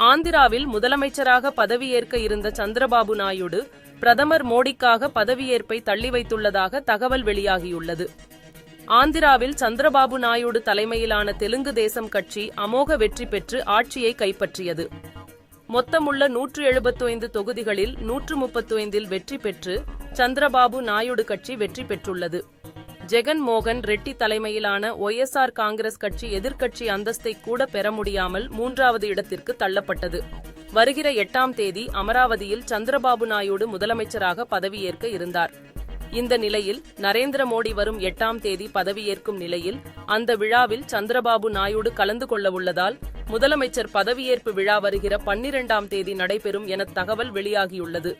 ஆந்திராவில் முதலமைச்சராக பதவியேற்க இருந்த சந்திரபாபு நாயுடு பிரதமர் மோடிக்காக பதவியேற்பை தள்ளி வைத்துள்ளதாக தகவல் வெளியாகியுள்ளது. ஆந்திராவில் சந்திரபாபு நாயுடு தலைமையிலான தெலுங்கு தேசம் கட்சி அமோக வெற்றி பெற்று ஆட்சியை கைப்பற்றியது. மொத்தமுள்ள 175 தொகுதிகளில் 135 வெற்றி பெற்று சந்திரபாபு நாயுடு கட்சி வெற்றி பெற்றுள்ளது. ஜெகன் மோகன் ரெட்டி தலைமையிலான ஒய்எஸ்ஆர் காங்கிரஸ் கட்சி எதிர்க்கட்சி அந்தஸ்தை கூட பெற முடியாமல் 3வது இடத்திற்கு தள்ளப்பட்டது. வருகிற 8ஆம் தேதி அமராவதியில் சந்திரபாபு நாயுடு முதலமைச்சராக பதவியேற்க இருந்தார். இந்த நிலையில் நரேந்திர மோடி வரும் 8ஆம் தேதி பதவியேற்கும் நிலையில் அந்த விழாவில் சந்திரபாபு நாயுடு கலந்து கொள்ளவுள்ளதால் முதலமைச்சர் பதவியேற்பு விழா வருகிற 12ஆம் தேதி நடைபெறும் என தகவல் வெளியாகியுள்ளது.